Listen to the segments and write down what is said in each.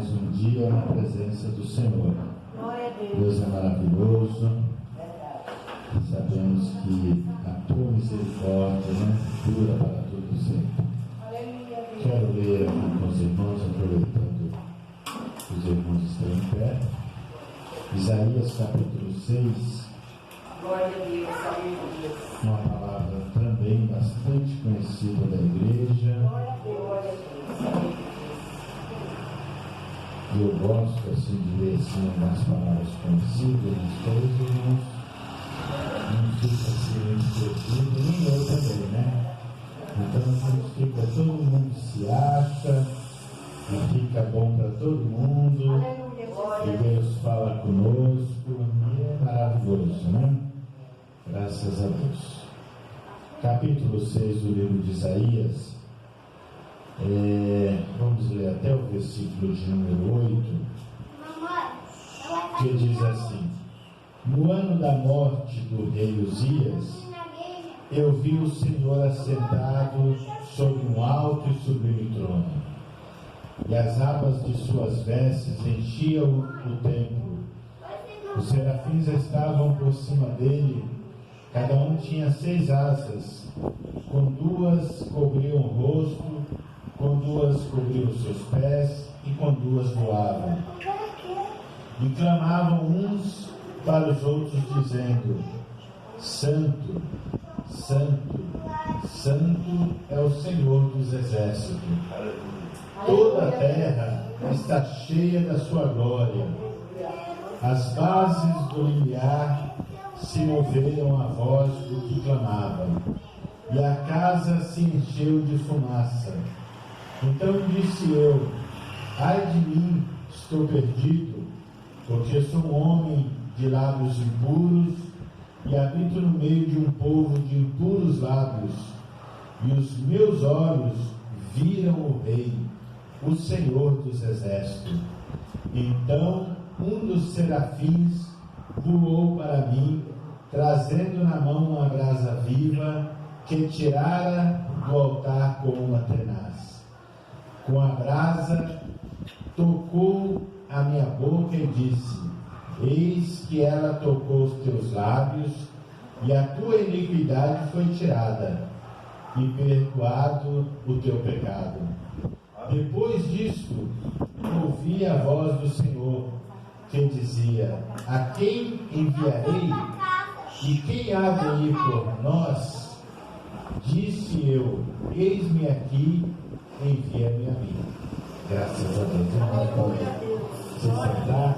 mais um dia na presença do Senhor. Deus é maravilhoso. Sabemos que a tua misericórdia, né, dura para todo sempre. Quero ler aqui com os irmãos, aproveitando que os irmãos estão em pé. Isaías capítulo 6. Glória a Deus, aleluia. Uma palavra também bastante conhecida da igreja. Glória a Deus, aleluia. Eu gosto assim de ler assim, algumas palavras conhecidas, mas todos os irmãos não fica assim muito perdido, nem eu também, né? Então a gente fica, todo mundo se acha, e fica bom para todo mundo, e Deus fala conosco, e é maravilhoso, né? Graças a Deus. Capítulo 6 do livro de Isaías. Vamos ler até o versículo de número 8, que diz assim: No ano da morte do rei Uzias, eu vi o Senhor assentado sobre um alto e sublime trono, e as abas de suas vestes enchiam o templo. Os serafins estavam por cima dele, cada um tinha 6 asas, com 2 cobriam o rosto, com 2 cobriam os seus pés, e com 2 voavam. E clamavam uns para os outros, dizendo: Santo, Santo, Santo é o Senhor dos exércitos. Toda a terra está cheia da sua glória. As bases do limiar se moveram à voz do que clamavam, e a casa se encheu de fumaça. Então disse eu: ai de mim, estou perdido, porque sou um homem de lábios impuros e habito no meio de um povo de impuros lábios, e os meus olhos viram o Rei, o Senhor dos exércitos. Então um dos serafins voou para mim, trazendo na mão uma brasa viva que tirara do altar com uma tenaz. Com a brasa tocou a minha boca e disse: eis que ela tocou os teus lábios, e a tua iniquidade foi tirada, e perdoado o teu pecado. Depois disso, ouvi a voz do Senhor, que dizia: a quem enviarei? E quem há de ir por nós? Disse eu: eis-me aqui, envia-me a mim. Graças a Deus. Irmão, pode se sentar.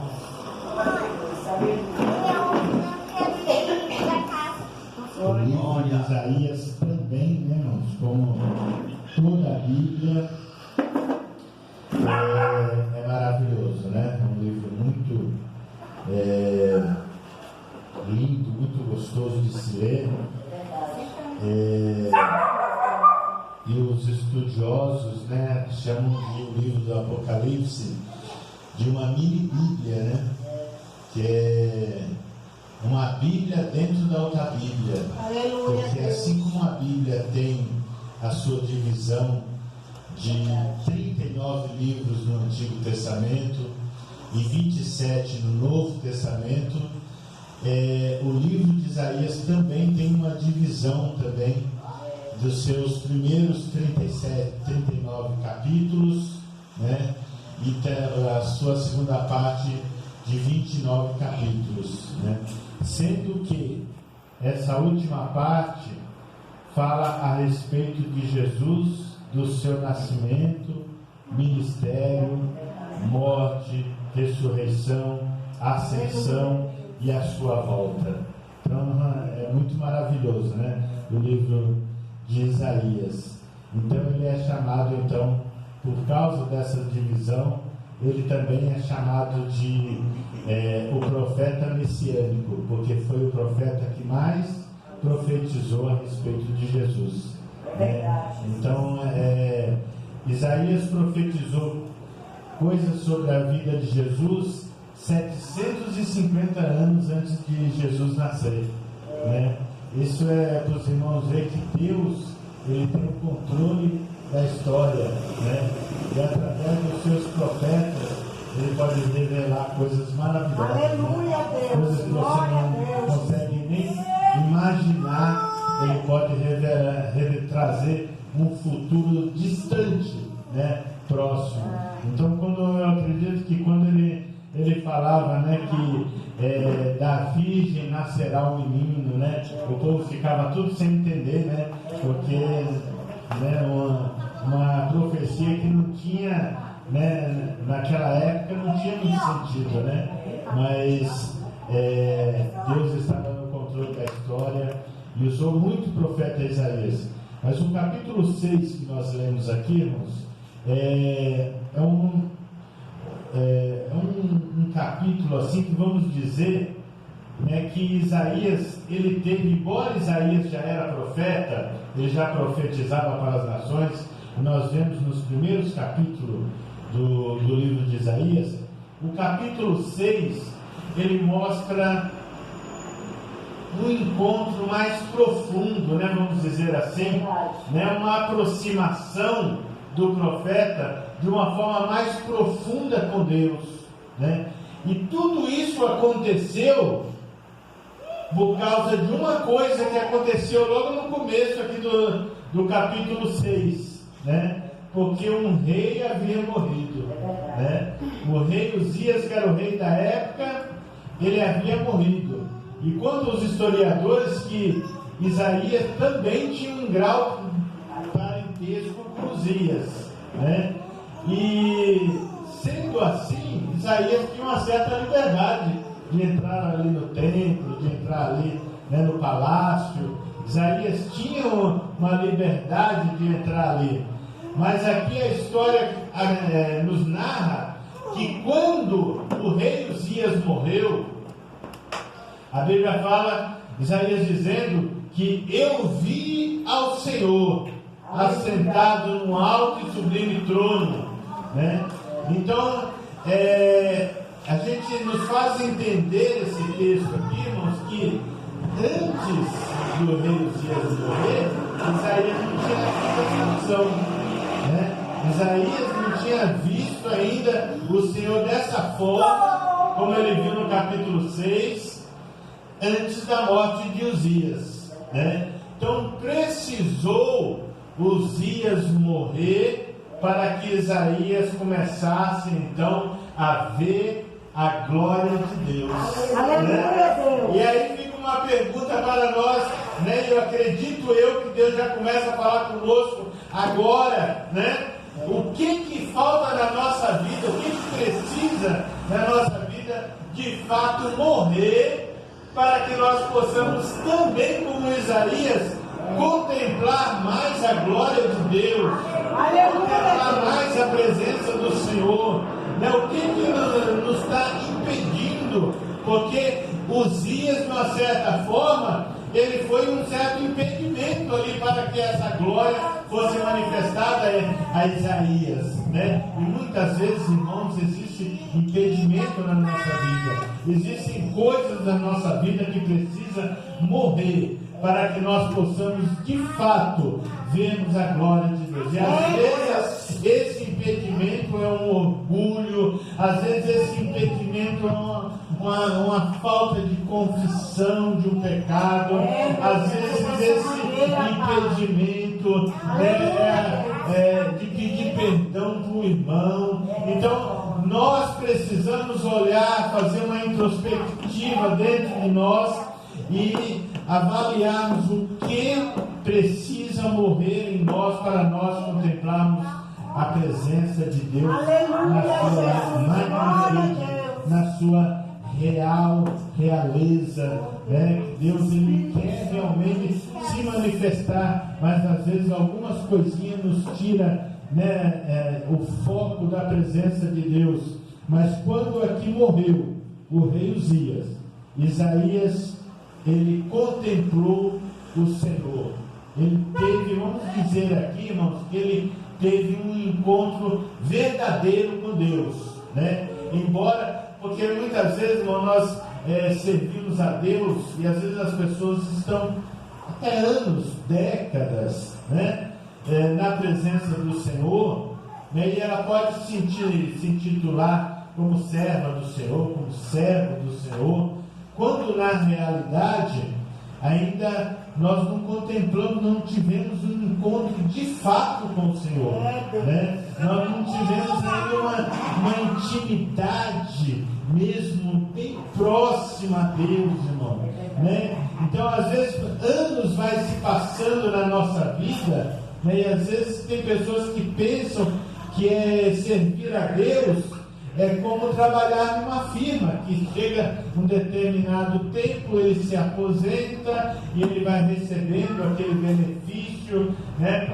O livro de Isaías também, né, irmãos, como toda a Bíblia, é maravilhoso, né? É um livro muito lindo, muito gostoso de se ler. E os estudiosos, né, chamam o livro do Apocalipse de uma mini Bíblia, né? Que é uma Bíblia dentro da outra Bíblia. Porque assim como a Bíblia tem a sua divisão de 39 livros no Antigo Testamento e 27 no Novo Testamento, o livro de Isaías também tem uma divisão também dos seus primeiros 39 capítulos, né? E a sua segunda parte de 29 capítulos, né? Sendo que essa última parte fala a respeito de Jesus, do seu nascimento, ministério, morte, ressurreição, ascensão e a sua volta. Então é muito maravilhoso, né? O livro de Isaías. Então ele é chamado, então, por causa dessa divisão, ele também é chamado de o profeta messiânico, porque foi o profeta que mais profetizou a respeito de Jesus. Então Isaías profetizou coisas sobre a vida de Jesus 750 anos antes de Jesus nascer, né? Isso é para os irmãos ver que Deus, ele tem o controle da história, né? E através dos seus profetas Ele pode revelar coisas maravilhosas. Aleluia, Deus. Coisas que você Glória a não Deus. consegue nem imaginar. Ele pode trazer um futuro distante, né? Próximo. Então, quando eu acredito que quando ele falava, né, que da virgem nascerá um menino, né? O povo ficava tudo sem entender, né? Porque, né, uma profecia que não tinha, né, naquela época não tinha muito sentido, né? Mas Deus estava no controle da história e usou muito o profeta Isaías. Mas o capítulo 6 que nós lemos aqui, irmãos, é um capítulo assim que vamos dizer, né, que Isaías, ele teve, embora Isaías já era profeta, ele já profetizava para as nações. Nós vemos nos primeiros capítulos do livro de Isaías, o capítulo 6, ele mostra um encontro mais profundo, né, vamos dizer assim, né, uma aproximação do profeta de uma forma mais profunda com Deus, né? E tudo isso aconteceu por causa de uma coisa que aconteceu logo no começo aqui do capítulo 6, né? Porque um rei havia morrido, né? O rei Uzias, que era o rei da época, ele havia morrido. E quanto os historiadores que Isaías também tinha um grau parentesco com Uzias, né? E sendo assim, Isaías tinha uma certa liberdade de entrar ali no templo, de entrar ali, né, no palácio. Isaías tinha uma liberdade de entrar ali. Mas aqui a história nos narra que quando o rei Uzias morreu, a Bíblia fala, Isaías dizendo que eu vi ao Senhor assentado num alto e sublime trono, né? Então, a gente nos faz entender esse texto aqui, irmãos, que antes do rei Uzias morrer, Isaías não tinha essa visão, né? Isaías não tinha visto ainda o Senhor dessa forma, como ele viu no capítulo 6, antes da morte de Uzias, né? Então precisou Uzias morrer para que Isaías começasse então a ver a glória de Deus, né? E aí fica uma pergunta para nós, né? Eu acredito que Deus já começa a falar conosco agora, né? O que falta na nossa vida, o que precisa na nossa vida de fato morrer, para que nós possamos também, como Isaías, contemplar mais a glória de Deus, contemplar mais a presença do Senhor, né? O que nos está impedindo? Porque Uzias, de uma certa forma, ele foi um certo impedimento ali para que essa glória fosse manifestada a Isaías, né? E muitas vezes, irmãos, existe impedimento na nossa vida, existem coisas na nossa vida que precisam morrer para que nós possamos de fato vermos a glória de Deus. E às vezes esse impedimento é um orgulho, às vezes esse impedimento é uma falta de confissão de um pecado, às vezes esse impedimento de pedir perdão para o irmão. Então nós precisamos olhar, fazer uma introspectiva dentro de nós e avaliarmos o que precisa morrer em nós para nós contemplarmos a presença de Deus na sua magnitude, na sua realeza, né? Deus, ele quer realmente se manifestar, mas às vezes algumas coisinhas nos tiram, né, o foco da presença de Deus. Mas quando aqui morreu o rei Uzias, Isaías, ele contemplou o Senhor. Ele teve, vamos dizer aqui, irmãos, que ele teve um encontro verdadeiro com Deus, né? Embora, porque muitas vezes, irmão, nós servimos a Deus e às vezes as pessoas estão até anos, décadas, né, na presença do Senhor, né, e ela pode se intitular como serva do Senhor, como servo do Senhor, quando na realidade ainda nós não contemplamos, não tivemos um encontro de fato com o Senhor, né? Nós não tivemos ainda uma intimidade mesmo bem próxima a Deus, irmão, né? Então às vezes anos vai se passando na nossa vida, né? E às vezes tem pessoas que pensam que servir a Deus é como trabalhar numa firma, que chega um determinado tempo, ele se aposenta e ele vai recebendo aquele benefício, né,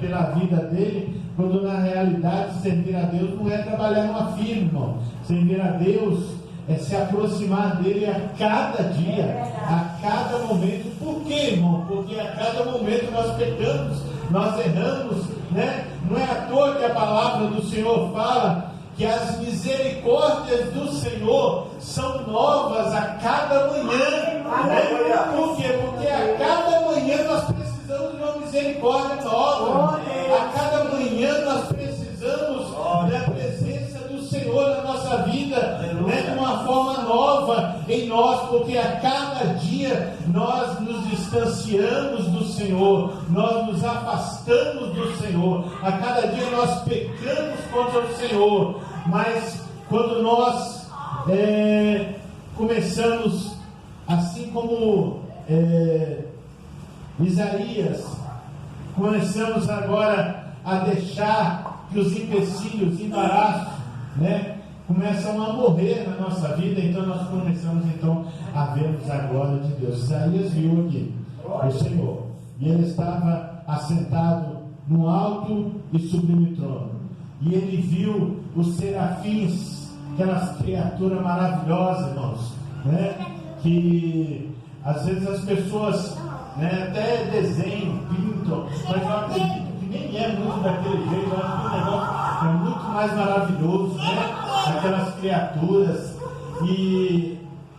pela vida dele, quando na realidade servir a Deus não é trabalhar numa firma, irmão. Servir a Deus é se aproximar dele a cada dia, a cada momento. Por quê, irmão? Porque a cada momento nós pecamos, nós erramos, né? Não é à toa que a palavra do Senhor fala que as misericórdias do Senhor são novas a cada manhã, né? Por quê? Porque a cada manhã nós precisamos de uma misericórdia nova. A cada manhã nós precisamos da presença do Senhor na nossa vida, né? De uma forma nova em nós, porque a cada dia nós nos distanciamos do Senhor, nós nos afastamos do Senhor, a cada dia nós pecamos contra o Senhor. Mas quando nós começamos, assim como Isaías, começamos agora a deixar que os empecilhos, embaraços, né, começam a morrer na nossa vida, então nós começamos então a vermos a glória de Deus. Isaías viu aqui o Senhor, e ele estava assentado num alto e sublime trono, e ele viu os serafins, aquelas criaturas maravilhosas, irmãos, né, que às vezes as pessoas, né, até desenham, pintam, mas eu acredito que nem é muito daquele jeito. Eu acho que o negócio é muito mais maravilhoso, né? Aquelas criaturas. E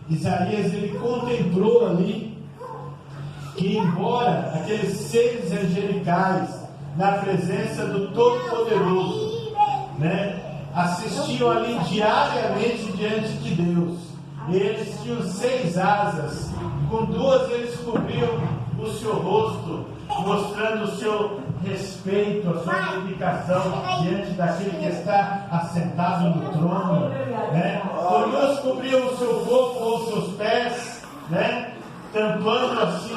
Isaías, ele contemplou ali que, embora aqueles seres angelicais, na presença do Todo-Poderoso, né, assistiam ali diariamente diante de Deus, eles tinham 6 asas, com 2 eles cobriam o seu rosto, mostrando o seu respeito, a sua dedicação diante daquele que está assentado no trono, né? Com 2 cobriam o seu corpo ou os seus pés, né? Tampando assim,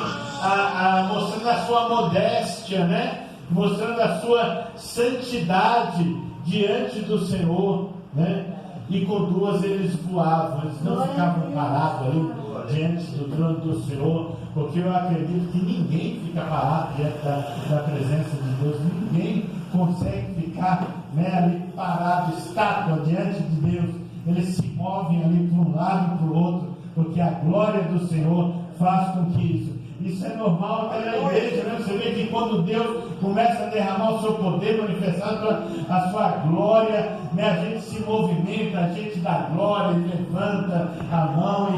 mostrando a sua modéstia, né? Mostrando a sua santidade diante do Senhor, né? E com 2 eles voavam, eles não ficavam parados ali diante do trono do Senhor, porque eu acredito que ninguém fica parado diante da presença de Deus, ninguém consegue ficar, né, ali parado, estátua diante de Deus. Eles se movem ali para um lado e para o outro, porque a glória do Senhor faz com que isso é normal até na igreja, né? Você vê que quando Deus começa a derramar o seu poder, manifestar a sua glória, né? A gente se movimenta, a gente dá glória, levanta a mão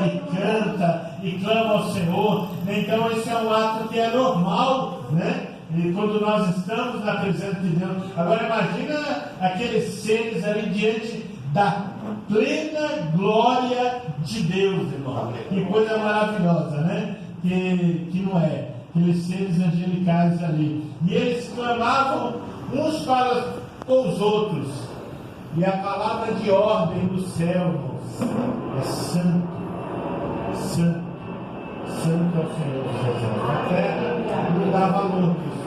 e canta e clama ao Senhor. Então esse é um ato que é normal, né? E quando nós estamos na presença de Deus. Agora imagina aqueles seres ali diante da plena glória de Deus, irmão. Que coisa maravilhosa, né? Que não é, aqueles seres angelicais ali, e eles clamavam uns para os outros, e a palavra de ordem do céu, irmãos, é santo, santo, santo é o Senhor dos Exércitos. A terra não dá valor disso,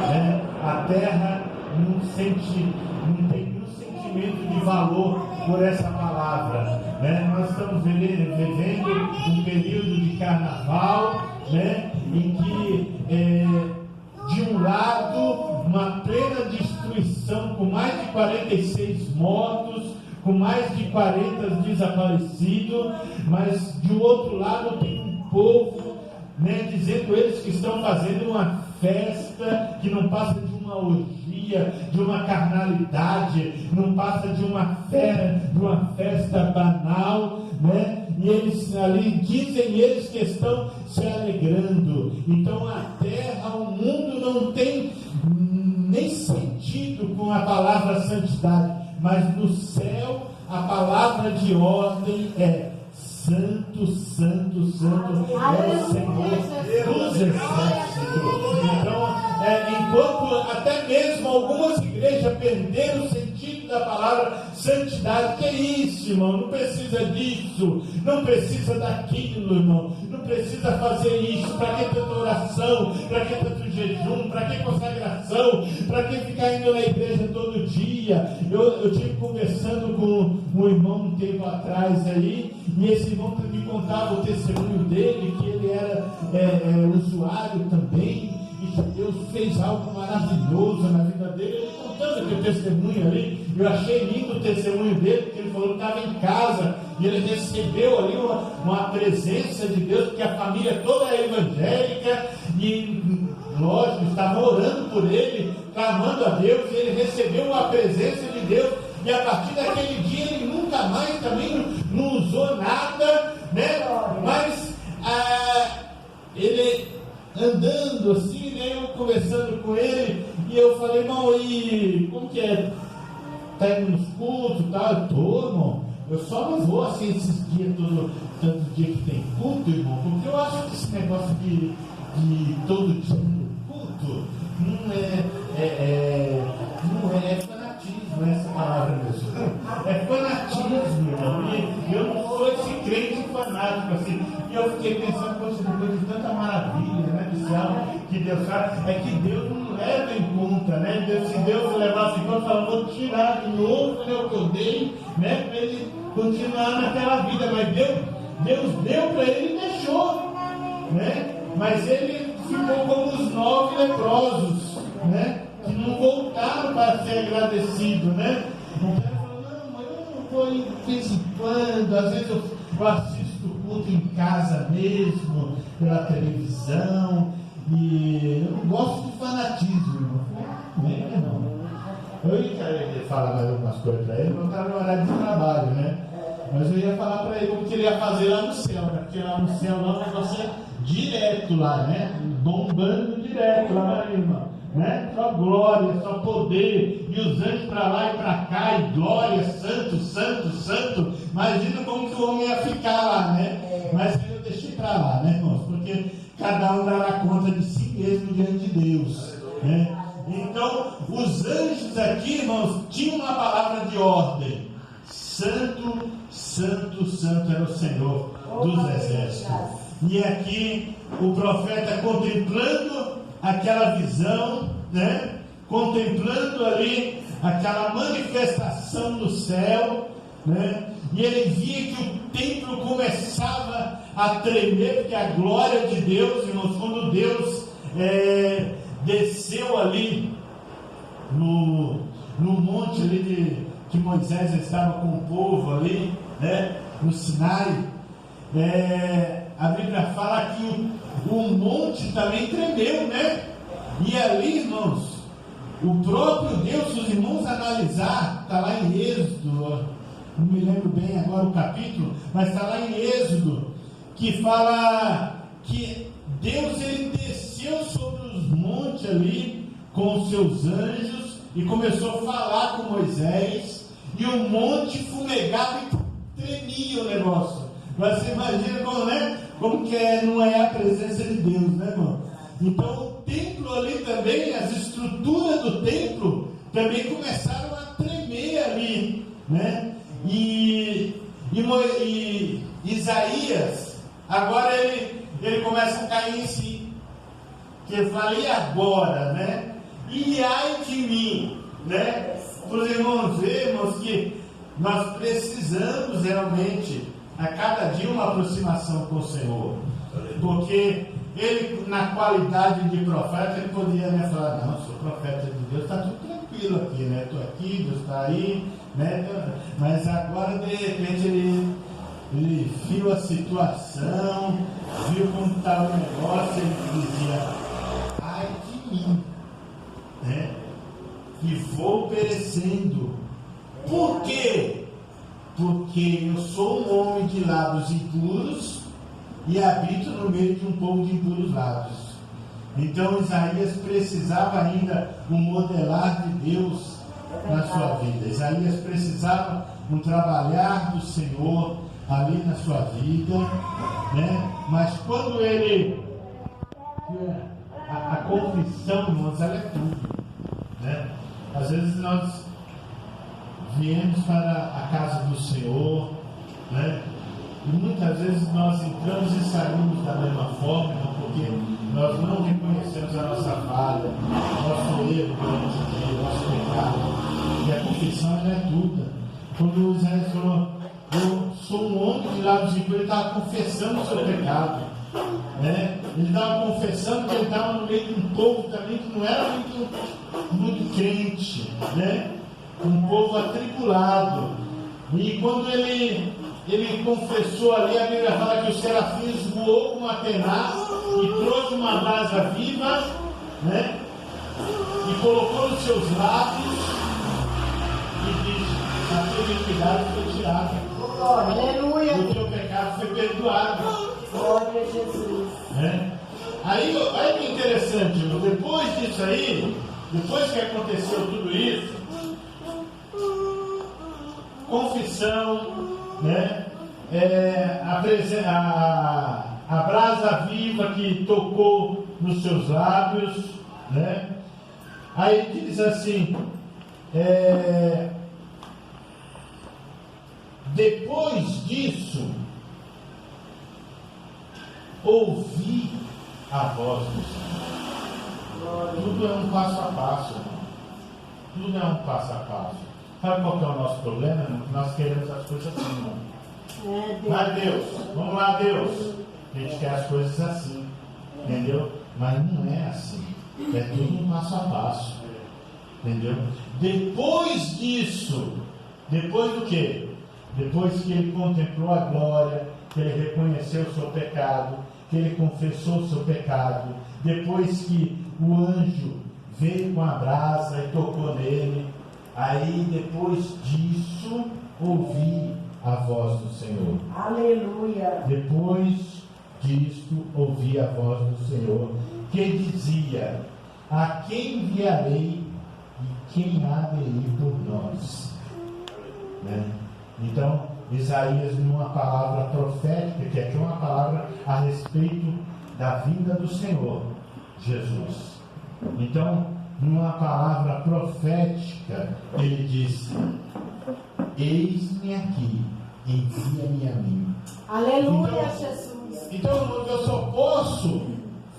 né? A terra não tem nenhum sentimento de valor por essa palavra, né? Nós estamos vivendo um período de carnaval, né? Em que de um lado uma plena destruição, com mais de 46 mortos, com mais de 40 desaparecidos, mas de outro lado tem um povo, né, dizendo eles que estão fazendo uma festa que não passa de uma orgia, de uma carnalidade, não passa de uma festa banal, né? E eles ali dizem eles que estão se alegrando. Então a terra, o mundo não tem nem sentido com a palavra santidade, mas no céu a palavra de ordem é: Santo, Santo, Santo é o Senhor dos Exércitos. Então, enquanto até mesmo algumas igrejas perderam o sentido da palavra santidade, que é isso, irmão? Não precisa disso, não precisa daquilo, irmão, não precisa fazer isso. Para que tanta oração? Para que tanto jejum? Para que consagração? Para que ficar indo na igreja todo dia? Eu tive conversando com um irmão um tempo atrás aí, e esse irmão me contava o testemunho dele, que ele era usuário também, e que Deus fez algo maravilhoso na vida dele. Ele contando aquele testemunho ali, eu achei lindo o testemunho dele, porque ele falou que estava em casa e ele recebeu ali uma presença de Deus, porque a família toda é evangélica e, lógico, estava orando por ele, clamando a Deus, e ele recebeu a presença de Deus, e a partir daquele dia ele nunca mais também não usou nada, né? Mas ele andando assim, né? Eu conversando com ele, e eu falei: irmão, e como que é? Tá indo nos cultos e tal? Eu tô, irmão. Eu só não vou assim esses dias, tanto dia que tem culto, irmão, porque eu acho que esse negócio de todo dia no culto não é fanatismo, essa palavra mesmo. É fanatismo, irmão. E eu não sou esse crente fanático assim. E eu fiquei pensando, poxa, depois de tanta maravilha, né, desse algo que Deus faz, é que Deus não leva em conta, né? Se Deus levasse em conta, fala: vou tirar de novo, né, o que eu dei, né, para ele continuar naquela vida. Mas Deus deu para ele e deixou, né? Mas ele ficou como os 9 leprosos, né? Que não voltaram para ser agradecido, né? Então ele falou: não, mas eu não vou de vez em quando, às vezes eu assisto o culto em casa mesmo, pela televisão, e eu não gosto de fanatismo, irmão. Eu ia falar mais algumas coisas para ele, mas eu estava no horário de trabalho, né? Mas eu ia falar para ele o que ele ia fazer lá no céu, né? Porque lá no céu lá o negócio é direto lá, né? Bombando direto lá, né, irmão? Né? Só glória, só poder, e os anjos para lá e para cá, e glória, santo, santo, santo. Imagina como que o homem ia ficar lá, né? Mas eu deixei para lá, né, irmãos? Porque cada um dará conta de si mesmo diante de Deus, né? Então, os anjos aqui, irmãos, tinham uma palavra de ordem: Santo, Santo, Santo era o Senhor dos Exércitos. E aqui o profeta, contemplando aquela visão, né? Contemplando ali aquela manifestação no céu, né? E ele via que o templo começava a tremer, porque a glória de Deus, irmãos, quando Deus desceu ali no monte ali que Moisés estava com o povo ali, né? No Sinai, a Bíblia fala que o monte também tremeu, né? E ali, irmãos, o próprio Deus, se os irmãos analisar, está lá em Êxodo, não me lembro bem agora o capítulo, mas está lá em Êxodo, que fala que Deus, ele desceu sobre os montes ali com os seus anjos e começou a falar com Moisés, e o monte fumegava e tremia o negócio. Você imagina como, né? Como que não é a presença de Deus, né, irmão? Então o templo ali também, as estruturas do templo também começaram a tremer ali, né? E Isaías, agora ele começa a cair em si, que ele fala: e agora, né? E ai de mim, né? Para os irmãos vermos que nós precisamos realmente a cada dia uma aproximação com o Senhor, porque ele, na qualidade de profeta, ele podia, né, falar: não, sou profeta de Deus, está tudo tranquilo aqui, né? Estou aqui, Deus está aí, né? Mas agora, de repente, ele viu a situação, viu como estava o negócio, ele dizia: ai de mim, né? Que vou perecendo. Por quê? Porque eu sou um homem de lábios impuros e habito no meio de um povo de impuros lábios. Então Isaías precisava ainda um modelar de Deus na sua vida. Isaías precisava um trabalhar do Senhor ali na sua vida, né? Mas quando ele... A confissão, irmãos, ela é tudo, né? Às vezes nós viemos para a casa do Senhor, né? E muitas vezes nós entramos e saímos da mesma forma, porque nós não reconhecemos a nossa falha, nosso erro durante o dia, nosso pecado. E a confissão ela é tudo. Quando Isaías falou, eu sou um homem de lábios impuros, ele estava confessando o seu pecado, né? Ele estava confessando que ele estava no meio de um povo também que não era muito crente, né? Um povo atribulado. E quando ele confessou ali, a Bíblia fala que os serafins voou com uma tenaz e trouxe uma brasa viva, né? E colocou nos seus lábios e disse: a tua iniquidade foi tirada, Aleluia. o teu pecado foi perdoado. Glória a Jesus. Né? Aí, olha que interessante, irmão. Depois disso aí, depois que aconteceu tudo isso, confissão, né? A brasa viva que tocou nos seus lábios, né? Aí diz assim, depois disso, ouvi a voz do Senhor. Tudo é um passo a passo, irmão. Tudo é um passo a passo. Sabe qual que é o nosso problema, irmão? Que nós queremos as coisas assim, irmão. Mas Deus, vamos lá, Deus. A gente quer as coisas assim, entendeu? Mas não é assim. É tudo um passo a passo, entendeu? Depois disso, depois do quê? Depois que ele contemplou a glória, que ele reconheceu o seu pecado, que ele confessou o seu pecado, depois que o anjo veio com a brasa e tocou nele, aí depois disso ouvi a voz do Senhor. Aleluia. Depois disto ouvi a voz do Senhor, que dizia: a quem enviarei e quem há de ir por nós? Né? Então, Isaías, numa palavra profética, que aqui é uma palavra a respeito da vinda do Senhor Jesus. Então, numa palavra profética, ele disse: eis-me aqui, envia-me a mim. Aleluia, Então, Jesus. Então, eu só posso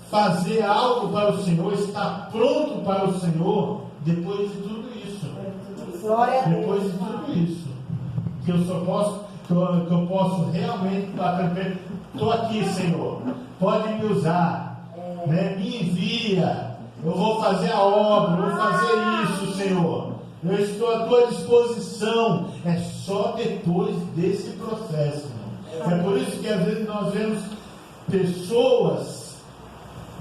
fazer algo para o Senhor, estar pronto para o Senhor, depois de tudo isso. Glória a Deus. Depois de tudo isso. Que eu só posso, que eu posso realmente bater. Estou aqui, Senhor. Pode me usar. Né? Me envia. Eu vou fazer a obra, eu vou fazer isso, Senhor. Eu estou à tua disposição. É só depois desse processo, irmão. É por isso que às vezes nós vemos pessoas,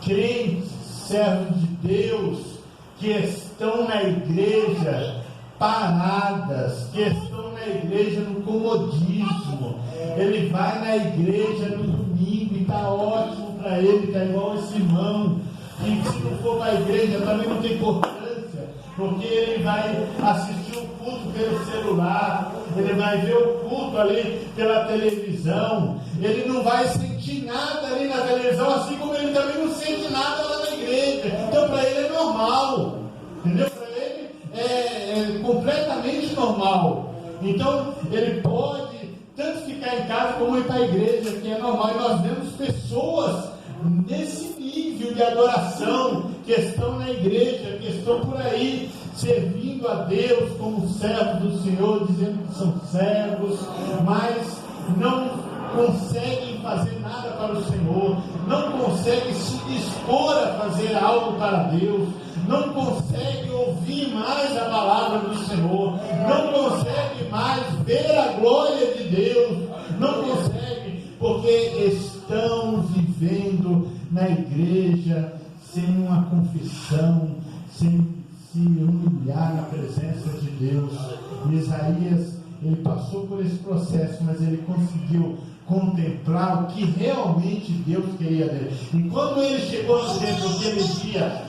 crentes, servos de Deus, que estão na igreja paradas, que estão na igreja no comodismo. Ele vai na igreja no domingo e está ótimo para ele, está igual esse irmão. E se não for para a igreja também não tem importância, porque ele vai assistir o culto pelo celular, ele vai ver o culto ali pela televisão, ele não vai sentir nada ali na televisão, assim como ele também não sente nada lá na igreja. Então para ele é normal, entendeu? Para ele é completamente normal. Então ele pode tanto ficar em casa como ir para a igreja, que é normal. E nós vemos pessoas nesse nível de adoração, que estão na igreja, que estão por aí servindo a Deus como servos do Senhor, dizendo que são servos, mas não conseguem fazer nada para o Senhor, não conseguem se dispor a fazer algo para Deus, não conseguem ouvir mais a palavra do Senhor, não conseguem mais ver a glória de Deus, não conseguem, porque estão vivendo na igreja sem uma confissão, sem se humilhar na presença de Deus. Isaías, ele passou por esse processo, mas ele conseguiu contemplar o que realmente Deus queria dele. E quando ele chegou no templo, que ele via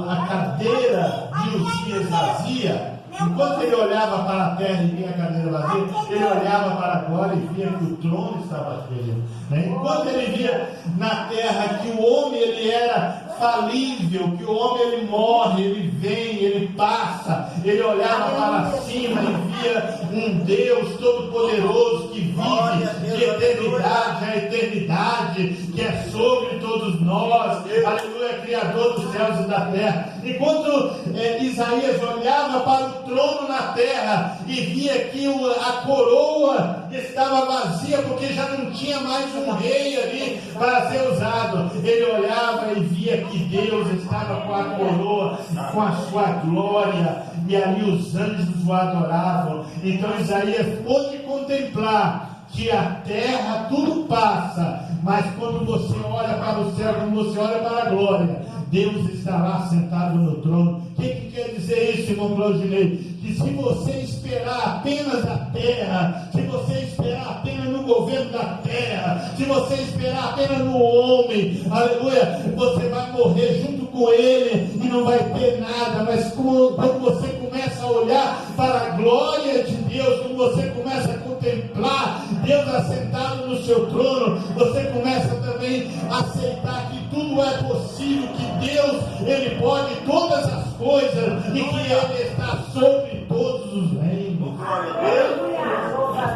a cadeira de Uzias vazia, Enquanto ele olhava para a terra e via a cadeira vazia, ele olhava para a glória e via que o trono estava cheio. Enquanto ele via na terra que o homem ele era falível, que o homem ele morre, ele vem, ele passa, ele olhava para cima e via um Deus todo-poderoso que vive de eternidade a eternidade, que é sobre todos nós, aleluia, Criador dos céus e da terra. Enquanto Isaías olhava para o trono na terra e via que a coroa estava vazia, porque já não tinha mais um rei ali para ser usado, ele olhava e via que Deus estava com a coroa, com a sua glória, e ali os anjos o adoravam. Então Isaías pôde contemplar que a terra tudo passa, mas quando você olha para o céu, quando você olha para a glória, Deus está lá sentado no trono. O que quer dizer isso, irmão Claudinei? Que se você esperar apenas a terra, se você esperar apenas no governo da terra, se você esperar apenas no homem, aleluia, você vai morrer junto com ele e não vai ter nada. Mas quando você começa a olhar para a glória de Deus, quando você começa a contemplar Deus assentado no seu trono, você começa também a aceitar que tudo é possível, que Deus, ele pode todas as coisas e que ele está sobre todos os reinos.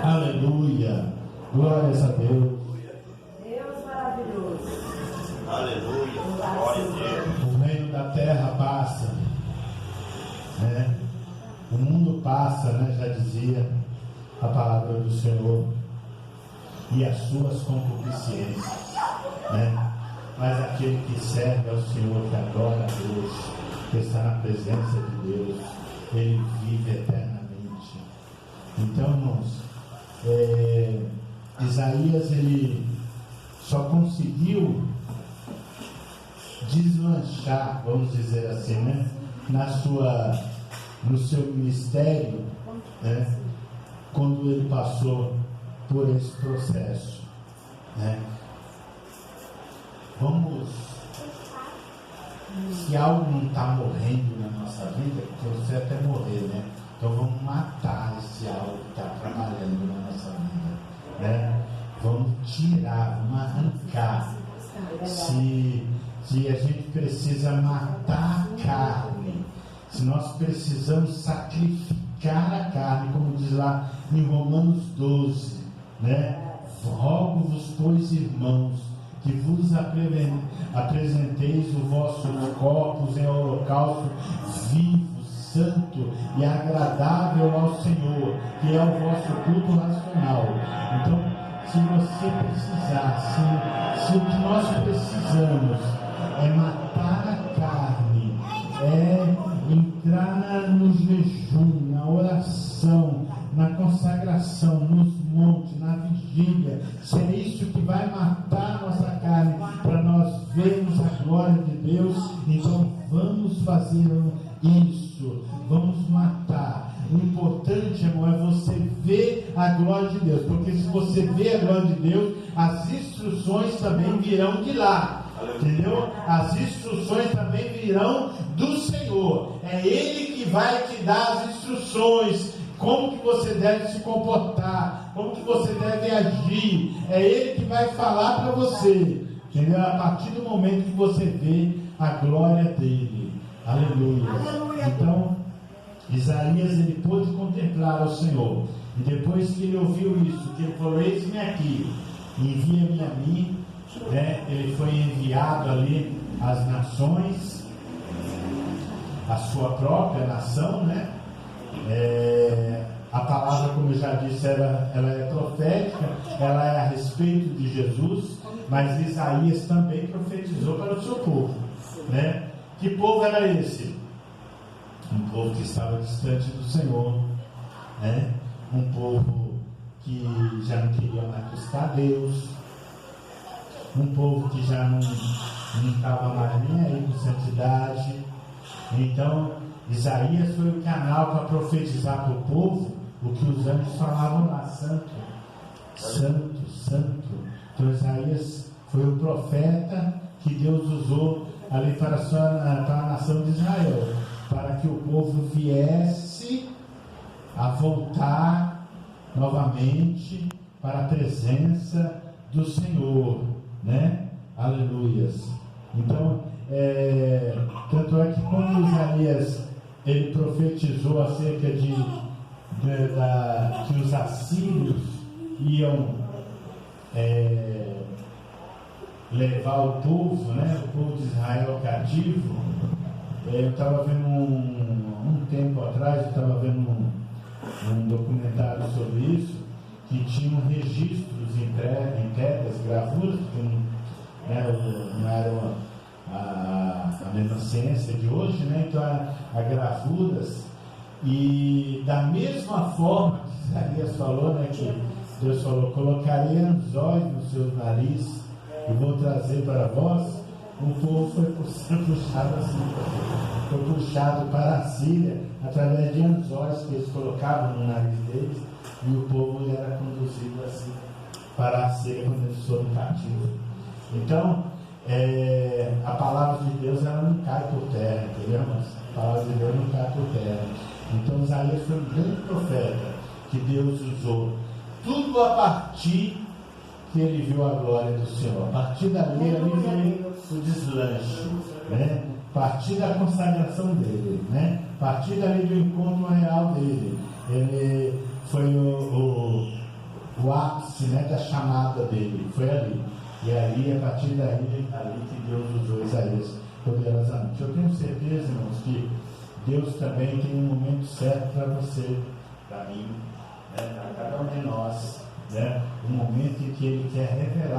Aleluia. Glórias a Deus. Deus maravilhoso. Aleluia. Glória a Deus. O reino da terra passa, né? O mundo passa, né? Já dizia a palavra do Senhor, e as suas concupiscências, né? Mas aquele que serve ao Senhor, que adora a Deus, que está na presença de Deus, ele vive eternamente. Então, irmãos, Isaías ele só conseguiu deslanchar, vamos dizer assim, né, no seu ministério, né, quando ele passou por esse processo, né? Se algo não está morrendo na nossa vida, você até morrer, né? Então vamos matar esse algo que está trabalhando na nossa vida, né? Vamos tirar, vamos arrancar. Se a gente precisa matar a carne, se nós precisamos sacrificar a carne, como diz lá em Romanos 12, né? Rogo-vos, pois, irmãos, que vos apresenteis os vossos corpos em holocausto vivo, santo e agradável ao Senhor, que é o vosso culto racional. Então, se você precisar, se o que nós precisamos é matar a carne, é entrar no jejum, na oração, na consagração, nos montes, na vigília, se é isso que vai matar a nossa carne, para nós vermos a glória de Deus, então vamos fazer isso, vamos matar. O importante, irmão, é você ver a glória de Deus, porque se você vê a glória de Deus, as instruções também virão de lá. Entendeu? As instruções também virão do Senhor. É Ele que vai te dar as instruções, como que você deve se comportar, como que você deve agir. É Ele que vai falar para você, entendeu? A partir do momento que você vê a glória dele. Aleluia. Então, Isaías ele pôde contemplar ao Senhor, e depois que ele ouviu isso, que ele falou: eis-me aqui, envia-me a mim, né? Ele foi enviado ali às nações, a sua própria nação, né? A palavra, como eu já disse, ela é profética, ela é a respeito de Jesus, mas Isaías também profetizou para o seu povo, né? Que povo era esse? Um povo que estava distante do Senhor, né? Um povo que já não queria mais buscar Deus, um povo que já não estava mais nem aí com santidade. Então Isaías foi o canal para profetizar para o povo o que os anjos falavam lá: santo, santo, santo. Então Isaías foi o profeta que Deus usou ali para a nação de Israel. para que o povo viesse a voltar novamente para a presença do Senhor, né? Aleluias. Então, tanto é que quando Isaías ele profetizou acerca que os assírios iam levar o povo, né? O povo de Israel cativo, eu estava vendo um tempo atrás, eu estava vendo um documentário sobre isso, que tinham registros em pedras, gravuras, que não era a mesma ciência de hoje, né? Então há gravuras, e da mesma forma que Isaías falou, né, que Deus falou: colocarei anzóis nos seus narizes e vou trazer para vós. O povo foi puxado assim, foi puxado para a Síria através de anzóis que eles colocavam no nariz deles, e o povo era conduzido assim para a Síria quando eles foram cativos. Então, a palavra de Deus ela não cai por terra, entendeu? Mas a palavra de Deus não cai por terra. Então, Isaías foi um grande profeta que Deus usou, tudo a partir que ele viu a glória do Senhor. A partir dali ele veio o deslanche, né? A partir da consagração dele, né? A partir dali do encontro real dele, ele foi o ápice, né, da chamada dele, foi ali. E aí, a partir daí, ali que Deus usou Isaías poderosamente. Eu tenho certeza, irmãos, que Deus também tem um momento certo para você, para mim, né, para cada um de nós, né? Um momento em que Ele quer revelar